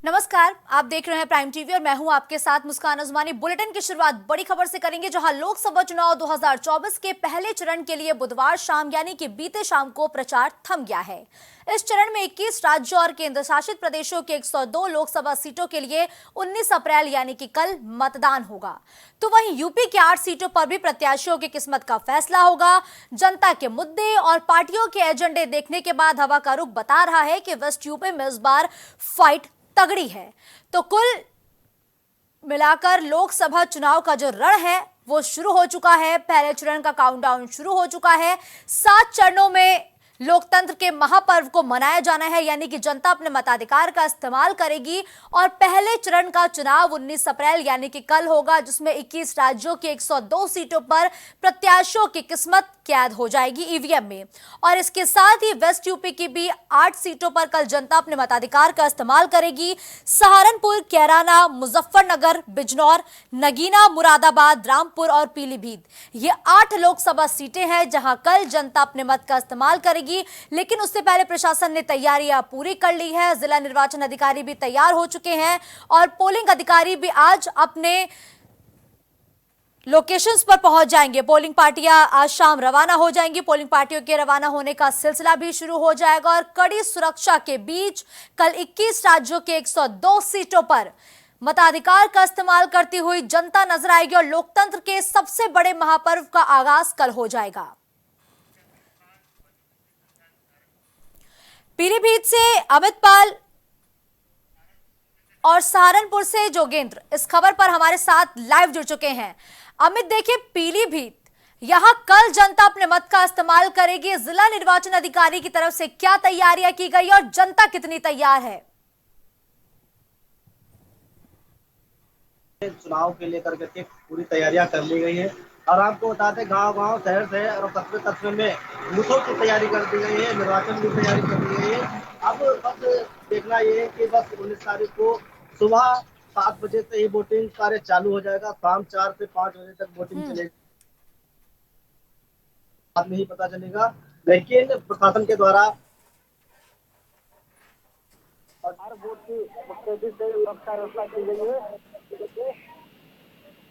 नमस्कार, आप देख रहे हैं प्राइम टीवी और मैं हूं आपके साथ मुस्कान उस्मानी। बुलेटिन की शुरुआत बड़ी खबर से करेंगे, जहां लोकसभा चुनाव 2024 के पहले चरण के लिए बुधवार शाम यानी कि बीते शाम को प्रचार थम गया है। इस चरण में 21 राज्यों और केंद्र शासित प्रदेशों के 102 लोकसभा सीटों के लिए 19 अप्रैल यानी कि कल मतदान होगा। तो वहीं यूपी के 8 सीटों पर भी प्रत्याशियों की किस्मत का फैसला होगा। जनता के मुद्दे और पार्टियों के एजेंडे देखने के बाद हवा का रुख बता रहा है कि वेस्ट यूपी में इस बार फाइट तगड़ी है। तो कुल मिलाकर लोकसभा चुनाव का जो रण है वो शुरू हो चुका है। पहले चरण का काउंटडाउन शुरू हो चुका है। 7 चरणों में लोकतंत्र के महापर्व को मनाया जाना है, यानी कि जनता अपने मताधिकार का इस्तेमाल करेगी। और पहले चरण का चुनाव 19 अप्रैल यानी कि कल होगा, जिसमें 21 राज्यों की 102 सीटों पर प्रत्याशियों की किस्मत कैद हो जाएगी ईवीएम में। और इसके साथ ही वेस्ट यूपी की भी 8 सीटों पर कल जनता अपने मताधिकार का इस्तेमाल करेगी। सहारनपुर, कैराना, मुजफ्फरनगर, बिजनौर, नगीना, मुरादाबाद, रामपुर और पीलीभीत, ये 8 लोकसभा सीटें हैं जहां कल जनता अपने मत का इस्तेमाल करेगी। लेकिन उससे पहले प्रशासन ने तैयारियां पूरी कर ली है। जिला निर्वाचन अधिकारी भी तैयार हो चुके हैं और पोलिंग अधिकारी भी आज अपने लोकेशंस पर पहुंच जाएंगे। पोलिंग पार्टियां आज शाम रवाना हो जाएंगी। पोलिंग पार्टियों के रवाना होने का सिलसिला भी शुरू हो जाएगा और कड़ी सुरक्षा के बीच कल 21 राज्यों के 102 सीटों पर मताधिकार का इस्तेमाल करती हुई जनता नजर आएगी और लोकतंत्र के सबसे बड़े महापर्व का आगाज कल हो जाएगा। पीलीभीत से अमित पाल और सहारनपुर से जोगेंद्र इस खबर पर हमारे साथ लाइव जुड़ चुके हैं। अमित, देखिए, पीलीभीत, यहां कल जनता अपने मत का इस्तेमाल करेगी। जिला निर्वाचन अधिकारी की तरफ से क्या तैयारियां की गई और जनता कितनी तैयार है? चुनाव के लेकर के पूरी तैयारियां कर ली गई है और आपको बताते गांव-गांव, शहर और कस्बे में बूथों की तैयारी कर दी गई है, निर्वाचन की तैयारी कर दी गई है। अब बस देखना ये है कि बस 19 तारीख को सुबह 7 बजे से ही वोटिंग कार्य चालू हो जाएगा। शाम 4 से 5 बजे तक वोटिंग चलेगी, बाद में ही पता चलेगा। लेकिन प्रशासन के द्वारा हर वोट की मुस्तैदी से सुरक्षा व्यवस्था की गई है।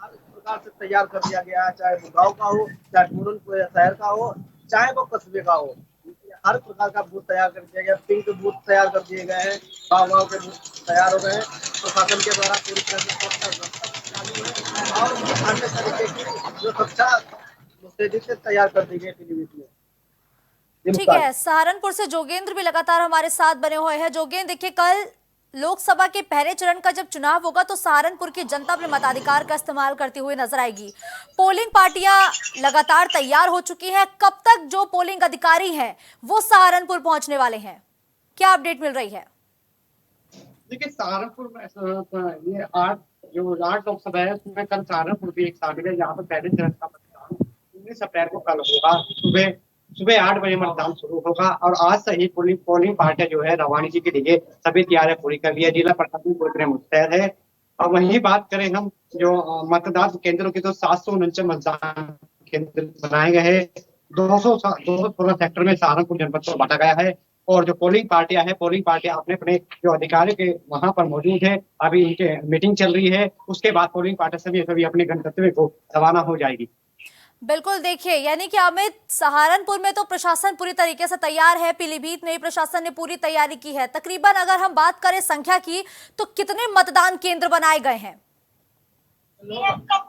हर प्रकार से तैयार कर दिया गया है, चाहे वो गांव का हो, चाहे पूर्ण शहर का हो, चाहे वो कस्बे का हो। हर प्रकार का बूथ तैयार कर दिया गया। पिंक बूथ तैयार कर दिए गए हैं, गाँव के बूथ तैयार हो गए हैं। प्रशासन के द्वारा पूरी तरह से सुरक्षा चालू है और अन्य तरीके की जो सुरक्षा मुस्तैदी से तैयार कर दी गई पीलीभीत में। ठीक है, सहारनपुर से जोगेंद्र भी लगातार हमारे साथ बने हुए हैं। जोगेंद्र, देखिए, कल लोकसभा के पहले चरण का जब चुनाव होगा तो सहारनपुर की जनता अपने मताधिकार का इस्तेमाल करती हुई नजर आएगी। पोलिंग पार्टियां लगातार तैयार हो चुकी हैं। कब तक जो पोलिंग अधिकारी हैं वो सहारनपुर पहुंचने वाले हैं, क्या अपडेट मिल रही है? देखिए, सहारनपुर में ये 8 लोकसभा है, उसमें कल सहारनपुर भी एक शामिल है। यहाँ पर पहले चरण का मतदान 19 अप्रैल को कल होगा। सुबह सुबह 8 बजे मतदान शुरू होगा और आज से ही पोलिंग पार्टियां जो है रवानगी के लिए सभी तैयारियां पूरी कर ली है। जिला प्रशासन पूरी तरह मुस्तैद है। और वहीं बात करें हम जो मतदान केंद्रों की, तो 749 मतदान केंद्र बनाए गए हैं। 216 सेक्टर में सहारनपुर जनपद को बांटा गया है और जो पोलिंग पार्टियां अपने अपने जो अधिकारी के वहां पर मौजूद है। अभी इनके मीटिंग चल रही है, उसके बाद पोलिंग पार्टी सभी अपने गंतव्य को रवाना हो जाएगी। बिल्कुल, देखिए, यानी कि अमित, सहारनपुर में तो प्रशासन पूरी तरीके से तैयार है। पीलीभीत में प्रशासन ने पूरी तैयारी की है। तकरीबन अगर हम बात करें संख्या की तो कितने मतदान केंद्र बनाए गए हैं?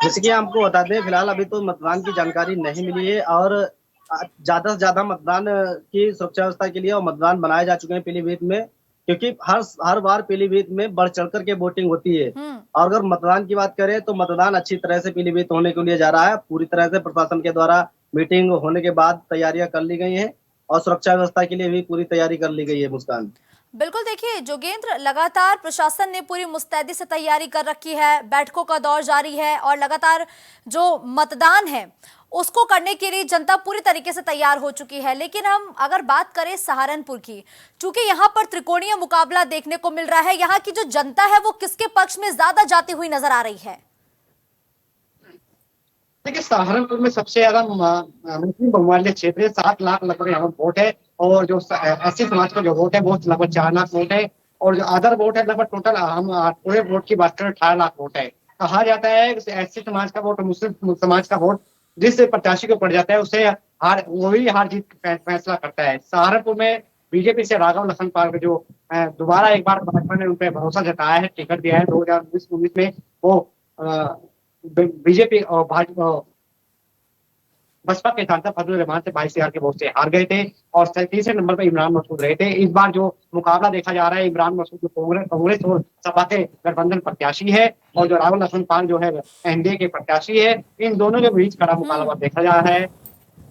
जैसे कि आपको बता दें, फिलहाल अभी तो मतदान की जानकारी नहीं मिली है और ज्यादा से ज्यादा मतदान की सुरक्षा व्यवस्था के लिए और मतदान बनाए जा चुके हैं पीलीभीत में, क्योंकि हर बार पीलीभीत में बढ़ चढ़कर के वोटिंग होती है। और अगर मतदान की बात करें तो मतदान अच्छी तरह से पीलीभीत होने के लिए जा रहा है। पूरी तरह से प्रशासन के द्वारा मीटिंग होने के बाद तैयारियां कर ली गई हैं और सुरक्षा व्यवस्था के लिए भी पूरी तैयारी कर ली गई है। मुस्कान, बिल्कुल, देखिए जोगेंद्र, लगातार प्रशासन ने पूरी मुस्तैदी से तैयारी कर रखी है। बैठकों का दौर जारी है और लगातार जो मतदान है उसको करने के लिए जनता पूरी तरीके से तैयार हो चुकी है। लेकिन हम अगर बात करें सहारनपुर की, चूंकि यहाँ पर त्रिकोणीय मुकाबला देखने को मिल रहा है, यहाँ की जो जनता है वो किसके पक्ष में ज्यादा जाती हुई नजर आ रही है? देखिए, सहारनपुर में सबसे ज्यादा मुस्लिम बहुमूल्य क्षेत्र है। 7 लाख लगभग यहाँ वोट है और जो एससी समाज का जो वोट है वो लगभग 4 लाख वोट है। और जो अदर वोट है लगभग टोटल हम पूरे वोट की बात करें 18 लाख वोट है। कहा जाता है एससी समाज का वोट, मुस्लिम समाज का वोट जिस प्रत्याशी को पड़ जाता है उसे वही हार जीत फैसला करता है। सहारनपुर में बीजेपी से राघव लखन पाल जो दोबारा एक बार भाजपा ने उन पर भरोसा जताया है, टिकट दिया है 2019 में। वो बीजेपी और भाजपा बसपा के सांसद फजलुर रहमान से 22,000 के वोट से हार गए थे और तीसरे नंबर पर इमरान मसूद रहे थे। इस बार जो मुकाबला देखा जा रहा है, इमरान मसूद जो कांग्रेस और सपा के गठबंधन प्रत्याशी है और जो राहुल लखन पाल जो है एनडीए के प्रत्याशी है, इन दोनों के बीच कड़ा मुकाबला देखा जा रहा है।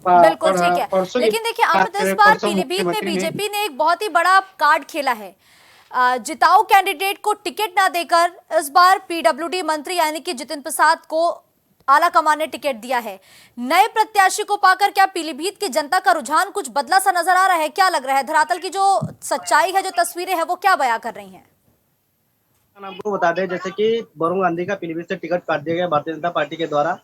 बिल्कुल ठीक है। परसों लेकिन देखिए अमित, इस बार परसों पीलीभीत में मुख्यमंत्री ने बीजेपी ने एक बहुत ही बड़ा कार्ड खेला है। जिताऊ कैंडिडेट को टिकट ना देकर इस बार पीडब्ल्यूडी मंत्री यानी कि जितिन प्रसाद को आला कमान ने टिकट दिया है। नए प्रत्याशी को पाकर क्या पीलीभीत की जनता का रुझान कुछ बदला सा नजर आ रहा है? क्या लग रहा है धरातल की जो सच्चाई है, जो तस्वीरें हैं, वो क्या बयां कर रही हैं? आपको बता दें जैसे कि वरुण गांधी का पीलीभीत से टिकट काट दिया गया भारतीय जनता पार्टी के द्वारा।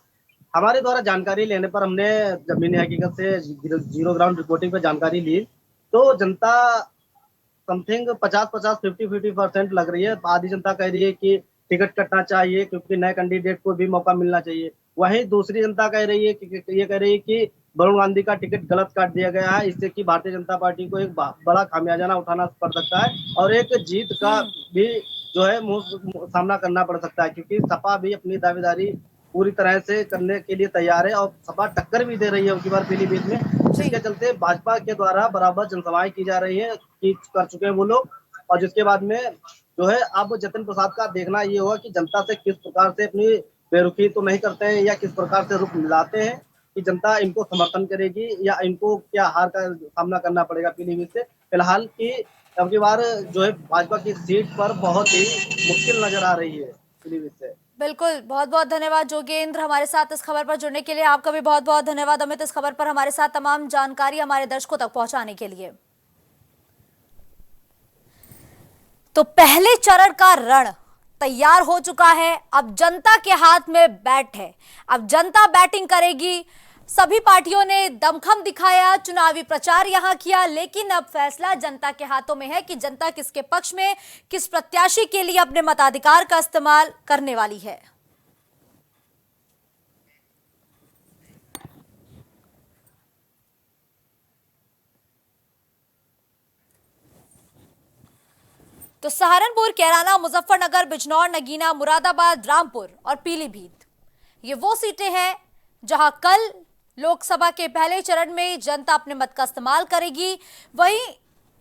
हमारे द्वारा जानकारी लेने पर हमने जमीनी हकीकत से जीरो ग्राउंड रिपोर्टिंग पे जानकारी ली तो जनता समथिंग 50-50, 50-50% लग रही है। आधी जनता कह रही है कि टिकट कटना चाहिए क्योंकि नए कैंडिडेट को भी मौका मिलना चाहिए। वहीं दूसरी जनता कह रही है कि ये कह रही है कि वरुण गांधी का टिकट गलत काट दिया गया है, इससे कि भारतीय जनता पार्टी को एक बड़ा खामियाजा उठाना पड़ सकता है और एक जीत का भी जो है सामना करना पड़ सकता है, क्योंकि सपा भी अपनी दावेदारी पूरी तरह से करने के लिए तैयार है और सपा टक्कर भी दे रही है उनकी बार पीलीभीत में। जिसके चलते भाजपा के द्वारा बराबर जनसभाएं की जा रही है, की कर चुके हैं वो लोग। और जिसके बाद में जो है अब जतिन प्रसाद का देखना ये होगा कि जनता से किस प्रकार से अपनी बेरुखी तो नहीं करते हैं या किस प्रकार से रुख मिलाते हैं कि जनता इनको समर्थन करेगी या इनको क्या हार का सामना करना पड़ेगा पीलीभीत से। फिलहाल की अब की बार जो है भाजपा की सीट पर बहुत ही मुश्किल नजर आ रही है पीलीभीत से। बिल्कुल, बहुत बहुत धन्यवाद जोगेंद्र हमारे साथ इस खबर पर जुड़ने के लिए। आपका भी बहुत बहुत धन्यवाद अमित, इस खबर पर हमारे साथ तमाम जानकारी हमारे दर्शकों तक पहुंचाने के लिए। तो पहले चरण का रण तैयार हो चुका है। अब जनता के हाथ में बैट है, अब जनता बैटिंग करेगी। सभी पार्टियों ने दमखम दिखाया, चुनावी प्रचार यहां किया, लेकिन अब फैसला जनता के हाथों में है कि जनता किसके पक्ष में, किस प्रत्याशी के लिए अपने मताधिकार का इस्तेमाल करने वाली है। तो सहारनपुर, कैराना, मुजफ्फरनगर, बिजनौर, नगीना, मुरादाबाद, रामपुर और पीलीभीत, ये वो सीटें हैं जहां कल लोकसभा के पहले चरण में जनता अपने मत का इस्तेमाल करेगी। वहीं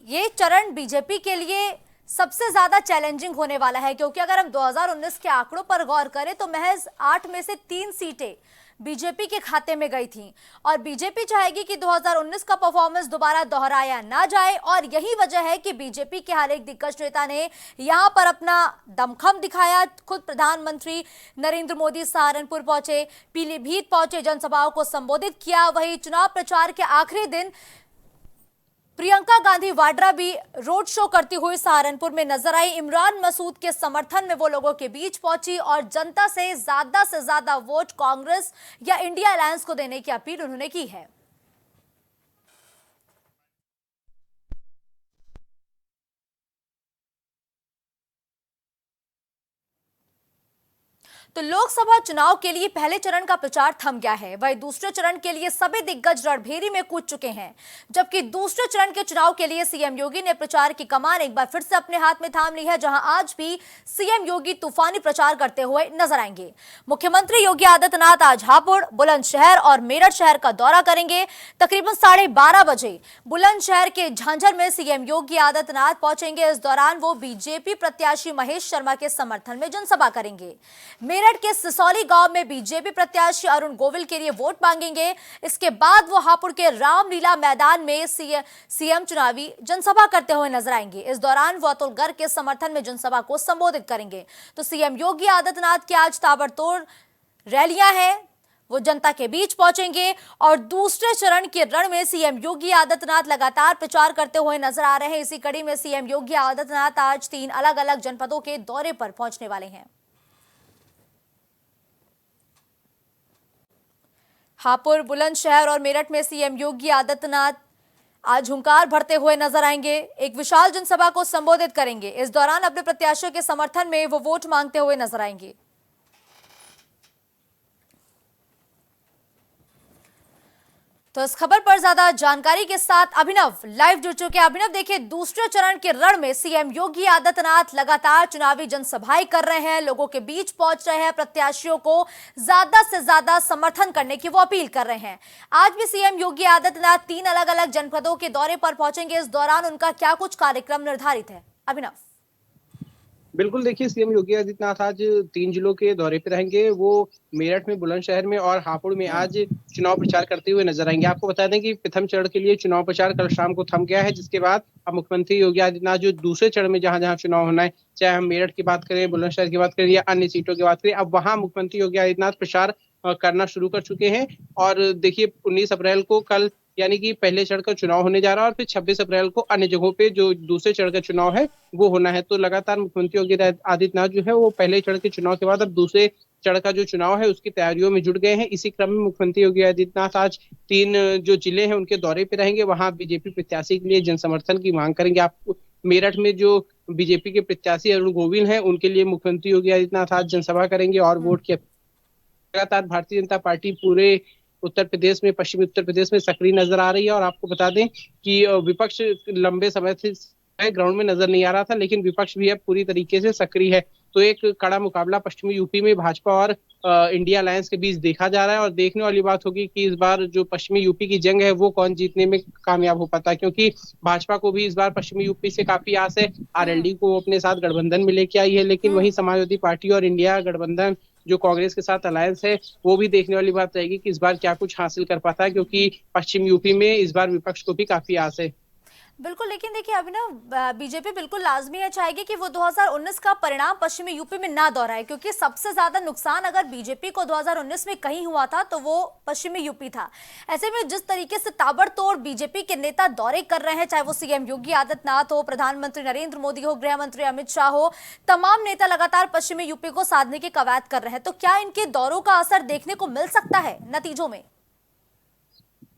ये चरण बीजेपी के लिए सबसे ज्यादा चैलेंजिंग होने वाला है, क्योंकि अगर हम 2019 के आंकड़ों पर गौर करें तो महज 8 में से 3 सीटें बीजेपी के खाते में गई थीं और बीजेपी चाहेगी कि 2019 का परफॉर्मेंस दोबारा दोहराया ना जाए और यही वजह है कि बीजेपी के हर एक दिग्गज नेता ने यहां पर अपना दमखम दिखाया। खुद प्रधानमंत्री नरेंद्र मोदी सहारनपुर पहुंचे, पीलीभीत पहुंचे, जनसभाओं को संबोधित किया। वहीं चुनाव प्रचार के आखिरी दिन प्रियंका गांधी वाड्रा भी रोड शो करती हुई सहारनपुर में नजर आई। इमरान मसूद के समर्थन में वो लोगों के बीच पहुंची और जनता से ज्यादा वोट कांग्रेस या इंडिया अलायंस को देने की अपील उन्होंने की है। तो लोकसभा चुनाव के लिए पहले चरण का प्रचार थम गया है, वहीं दूसरे चरण के लिए सभी दिग्गज रणभेरी में कूद चुके हैं। जबकि दूसरे चरण के चुनाव के लिए सीएम योगी ने प्रचार की कमान एक बार फिर से अपने हाथ में थाम ली है, जहां आज भी सीएम योगी तूफानी प्रचार करते हुए नजर आएंगे। मुख्यमंत्री योगी आदित्यनाथ आज हापुड़, बुलंदशहर और मेरठ शहर का दौरा करेंगे। तकरीबन 12:30 बजे बुलंदशहर के झांझर में सीएम योगी आदित्यनाथ पहुंचेंगे। इस दौरान वो बीजेपी प्रत्याशी महेश शर्मा के समर्थन में जनसभा करेंगे। मेरठ के सिसौली गांव में बीजेपी प्रत्याशी अरुण गोविल के लिए वोट मांगेंगे। इसके बाद वो हापुड़ के रामलीला मैदान में सीएम चुनावी जनसभा करते हुए नजर आएंगे। इस दौरान वो अतुल गर्ग के समर्थन में जनसभा को संबोधित करेंगे। तो सीएम योगी आदित्यनाथ की आज ताबड़तोड़ रैलियां हैं, वो जनता के बीच पहुंचेंगे और दूसरे चरण के रण में सीएम योगी आदित्यनाथ लगातार प्रचार करते हुए नजर आ रहे हैं। इसी कड़ी में सीएम योगी आदित्यनाथ आज 3 अलग अलग जनपदों के दौरे पर पहुंचने वाले हैं। हापुड़, बुलंदशहर और मेरठ में सीएम योगी आदित्यनाथ आज हुंकार भरते हुए नजर आएंगे, एक विशाल जनसभा को संबोधित करेंगे। इस दौरान अपने प्रत्याशियों के समर्थन में वो वोट मांगते हुए नजर आएंगे। तो इस खबर पर ज्यादा जानकारी के साथ अभिनव लाइव जुड़ चुके हैं। अभिनव, देखिए, दूसरे चरण के रण में सीएम योगी आदित्यनाथ लगातार चुनावी जनसभाएं कर रहे हैं, लोगों के बीच पहुंच रहे हैं, प्रत्याशियों को ज्यादा से ज्यादा समर्थन करने की वो अपील कर रहे हैं। आज भी सीएम योगी आदित्यनाथ 3 अलग अलग जनपदों के दौरे पर पहुंचेंगे। इस दौरान उनका क्या कुछ कार्यक्रम निर्धारित है? अभिनव। बिल्कुल, देखिए सीएम योगी आदित्यनाथ आज 3 जिलों के दौरे पे रहेंगे। वो मेरठ में, बुलंदशहर में और हापुड़ में आज चुनाव प्रचार करते हुए नजर आएंगे। आपको बता दें कि प्रथम चरण के लिए चुनाव प्रचार कल शाम को थम गया है, जिसके बाद अब मुख्यमंत्री योगी आदित्यनाथ जो दूसरे चरण में जहां-जहां चुनाव होना है, चाहे हम मेरठ की बात करें, बुलंदशहर की बात करें या अन्य सीटों की बात करें, अब वहां मुख्यमंत्री योगी आदित्यनाथ प्रचार करना शुरू कर चुके हैं। और देखिए 19 अप्रैल को कल यानी कि पहले चरण का चुनाव होने जा रहा है और फिर 26 अप्रैल को अन्य जगहों पे जो दूसरे चरण का चुनाव है वो होना है। तो लगातार मुख्यमंत्री योगी आदित्यनाथ जो है वो पहले चरण के चुनाव के बाद अब दूसरे चरण का जो चुनाव है उसकी तैयारियों में जुट गए हैं। इसी क्रम में मुख्यमंत्री योगी आदित्यनाथ आज 3 जो जिले हैं उनके दौरे पे रहेंगे। वहां बीजेपी प्रत्याशी के लिए जन समर्थन की मांग करेंगे। आप मेरठ में जो बीजेपी के प्रत्याशी अरुण गोविल हैं उनके लिए मुख्यमंत्री योगी आदित्यनाथ आज जनसभा करेंगे और वोट की लगातार भारतीय जनता पार्टी पूरे उत्तर प्रदेश में, पश्चिमी उत्तर प्रदेश में सक्रिय नजर आ रही है। और आपको बता दें कि विपक्ष लंबे समय से ग्राउंड में नजर नहीं आ रहा था, लेकिन विपक्ष भी अब पूरी तरीके से सक्रिय है। तो एक कड़ा मुकाबला पश्चिमी यूपी में भाजपा और इंडिया अलायंस के बीच देखा जा रहा है। और देखने वाली बात होगी कि इस बार जो पश्चिमी यूपी की जंग है वो कौन जीतने में कामयाब हो पाता है, क्योंकि भाजपा को भी इस बार पश्चिमी यूपी से काफी आस है। आरएलडी को अपने साथ गठबंधन में लेके आई है, लेकिन वहीं समाजवादी पार्टी और इंडिया गठबंधन जो कांग्रेस के साथ अलायंस है वो भी देखने वाली बात रहेगी कि इस बार क्या कुछ हासिल कर पाता है, क्योंकि पश्चिम यूपी में इस बार विपक्ष को भी काफी आस है। बिल्कुल, लेकिन देखिए अभिनव, बीजेपी बिल्कुल लाजमी है चाहेगी कि वो 2019 का परिणाम पश्चिमी यूपी में ना दोहराए, क्योंकि सबसे ज्यादा नुकसान अगर बीजेपी को 2019 में कहीं हुआ था तो वो पश्चिमी यूपी था। ऐसे में जिस तरीके से ताबड़तोड़ बीजेपी के नेता दौरे कर रहे हैं, चाहे वो सीएम योगी आदित्यनाथ हो, प्रधानमंत्री नरेंद्र मोदी हो, गृह मंत्री अमित शाह हो, तमाम नेता लगातार पश्चिमी यूपी को साधने की कवायद कर रहे हैं। तो क्या इनके दौरों का असर देखने को मिल सकता है नतीजों में?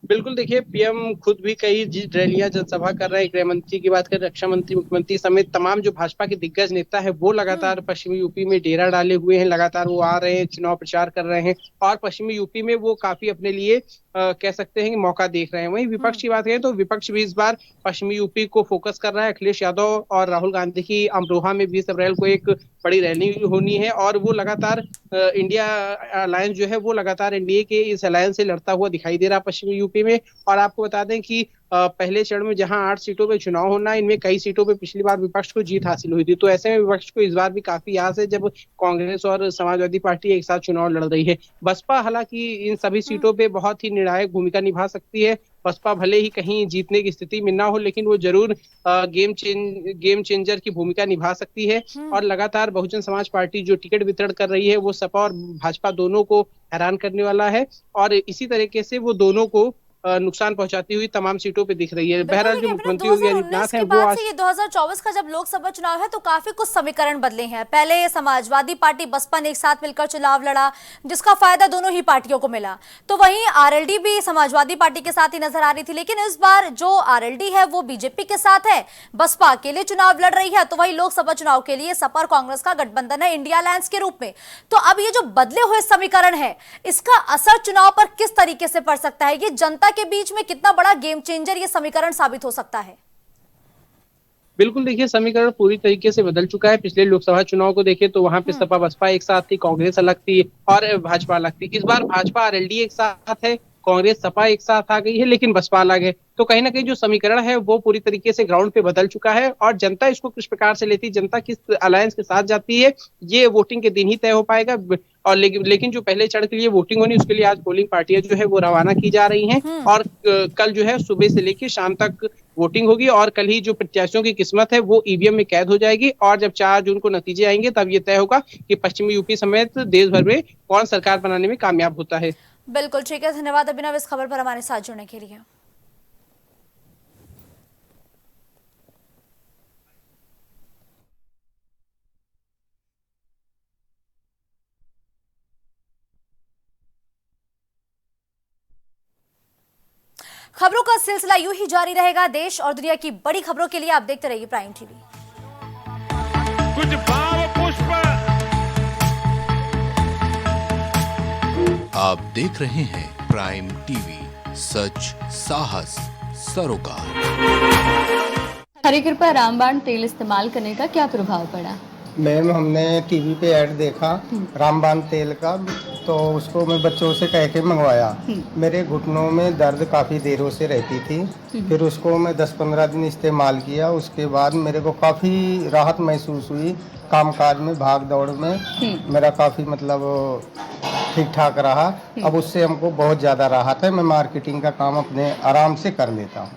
बिल्कुल, देखिए पीएम खुद भी कई रैलियां जनसभा कर रहे हैं। गृह मंत्री की बात करें, रक्षा मंत्री, मुख्यमंत्री समेत तमाम जो भाजपा के दिग्गज नेता है वो लगातार पश्चिमी यूपी में डेरा डाले हुए हैं। लगातार वो आ रहे हैं, चुनाव प्रचार कर रहे हैं और पश्चिमी यूपी में वो काफी अपने लिए कह सकते हैं कि मौका देख रहे हैं। वहीं विपक्ष की बात करें तो विपक्ष भी इस बार पश्चिमी यूपी को फोकस कर रहा है। अखिलेश यादव और राहुल गांधी की अमरोहा में 20 अप्रैल को एक बड़ी रैली होनी है और वो लगातार इंडिया अलायंस जो है वो लगातार एनडीए के इस अलायंस से लड़ता हुआ दिखाई दे रहा है पश्चिमी यूपी में। और आपको बता दें कि पहले चरण में जहां 8 सीटों पे चुनाव होना है, इनमें कई सीटों पे पिछली बार विपक्ष को जीत हासिल हुई थी। तो ऐसे में विपक्ष को इस बार भी काफी आस है जब कांग्रेस और समाजवादी पार्टी एक साथ चुनाव लड़ रही है। बसपा हालांकि इन सभी सीटों पे बहुत ही निर्णायक भूमिका निभा सकती है। बसपा भले ही कहीं जीतने की स्थिति में ना हो, लेकिन वो जरूर गेम चेंजर की भूमिका निभा सकती है। और लगातार बहुजन समाज पार्टी जो टिकट वितरण कर रही है वो सपा और भाजपा दोनों को हैरान करने वाला है और इसी तरीके से वो दोनों को नुकसान पहुंचाती हुई तमाम सीटों पे दिख रही है। बहरहाल जो मुख्यमंत्री योगी 2019 आदित्यनाथ के हैं वो बाद आज से ये 2024 का जब लोकसभा चुनाव है तो काफी कुछ समीकरण बदले हैं। पहले समाजवादी पार्टी बसपा ने एक साथ मिलकर चुनाव लड़ा, जिसका फायदा दोनों ही पार्टियों को मिला। तो वहीं आरएलडी भी समाजवादी पार्टी के साथ ही नजर आ रही थी, लेकिन इस बार जो आरएलडी है वो बीजेपी के साथ है, बसपा अकेले चुनाव लड़ रही है। तो वही लोकसभा चुनाव के लिए सपा और कांग्रेस का गठबंधन है इंडिया अलायंस के रूप में। तो अब ये जो बदले हुए समीकरण है, इसका असर चुनाव पर किस तरीके से पड़ सकता है? ये जनता के बीच में कितना बड़ा गेम चेंजर ये समीकरण साबित हो सकता है? बिल्कुल, देखिए समीकरण पूरी तरीके से बदल चुका है। पिछले लोकसभा चुनाव को देखें तो वहां पे सपा बसपा एक साथ थी, कांग्रेस अलग थी और भाजपा अलग थी। इस बार भाजपा आरएलडी एक साथ है, कांग्रेस सपा एक साथ आ गई है, लेकिन बसपा अलग है। तो कहीं ना कहीं जो समीकरण है वो पूरी तरीके से ग्राउंड पे बदल चुका है और जनता इसको किस प्रकार से लेती है, जनता किस अलायंस के साथ जाती है, ये वोटिंग के दिन ही तय हो पाएगा। और लेकिन जो पहले चरण के लिए वोटिंग होनी उसके लिए आज पोलिंग पार्टियां जो है वो रवाना की जा रही हैं और कल जो है सुबह से लेकर शाम तक वोटिंग होगी और कल ही जो प्रत्याशियों की किस्मत है वो ईवीएम में कैद हो जाएगी। और जब 4 जून को नतीजे आएंगे तब ये तय होगा कि पश्चिमी यूपी समेत देश भर में कौन सरकार बनाने में कामयाब होता है। बिल्कुल ठीक है, धन्यवाद अभिनव इस खबर पर हमारे साथ जुड़ने के लिए। खबरों का सिलसिला यूं ही जारी रहेगा। देश और दुनिया की बड़ी खबरों के लिए आप देखते रहिए प्राइम टीवी। कुछ भाव पुष्प। आप देख रहे हैं प्राइम टीवी, सच साहस सरोकार। हरी कृपा रामबाण तेल इस्तेमाल करने का क्या प्रभाव पड़ा? मैम हमने टीवी पे ऐड देखा रामबाण तेल का, तो उसको मैं बच्चों से कह के मंगवाया। मेरे घुटनों में दर्द काफ़ी देरों से रहती थी। फिर उसको मैं 10-15 दिन इस्तेमाल किया। उसके बाद मेरे को काफ़ी राहत महसूस हुई। कामकाज में, भाग दौड़ में मेरा काफ़ी मतलब ठीक ठाक रहा। अब उससे हमको बहुत ज़्यादा राहत है। मैं मार्केटिंग का काम अपने आराम से कर लेता हूँ।